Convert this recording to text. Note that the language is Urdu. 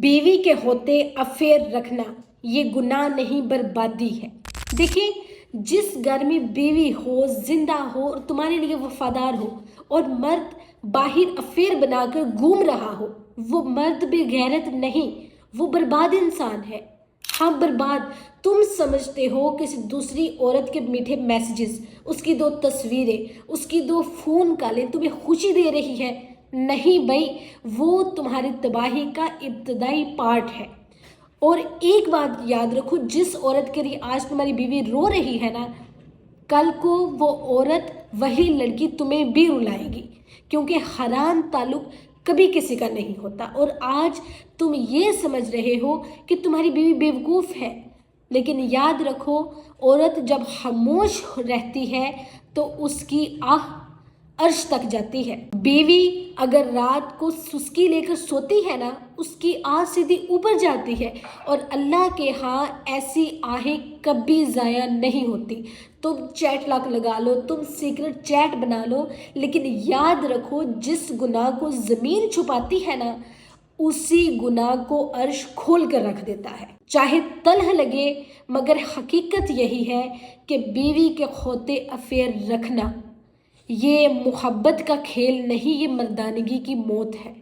بیوی کے ہوتے افیئر رکھنا یہ گناہ نہیں بربادی ہے۔ دیکھیں، جس گھر میں بیوی ہو، زندہ ہو اور تمہارے لیے وفادار ہو، اور مرد باہر افیئر بنا کر گھوم رہا ہو، وہ مرد بے غیرت نہیں، وہ برباد انسان ہے۔ ہاں، برباد۔ تم سمجھتے ہو کسی دوسری عورت کے میٹھے میسیجز، اس کی 2 تصویریں، اس کی 2 فون کالیں تمہیں خوشی دے رہی ہے؟ نہیں بھائی، وہ تمہاری تباہی کا ابتدائی پارٹ ہے۔ اور ایک بات یاد رکھو، جس عورت کے لیے آج تمہاری بیوی رو رہی ہے نا، کل کو وہ عورت، وہی لڑکی تمہیں بھی رلائے گی، کیونکہ حرام تعلق کبھی کسی کا نہیں ہوتا۔ اور آج تم یہ سمجھ رہے ہو کہ تمہاری بیوی بیوقوف ہے، لیکن یاد رکھو، عورت جب خاموش رہتی ہے تو اس کی آہ عرش تک جاتی ہے۔ بیوی اگر رات کو سسکی لے کر سوتی ہے نا، اس کی آہ سیدھی اوپر جاتی ہے، اور اللہ کے ہاں ایسی آہیں کبھی ضائع نہیں ہوتی۔ تم چیٹ لاک لگا لو، تم سیکرٹ چیٹ بنا لو، لیکن یاد رکھو، جس گناہ کو زمین چھپاتی ہے نا، اسی گناہ کو عرش کھول کر رکھ دیتا ہے۔ چاہے تلخ لگے، مگر حقیقت یہی ہے کہ بیوی کے ہوتے افیئر رکھنا یہ محبت کا کھیل نہیں، یہ مردانگی کی موت ہے۔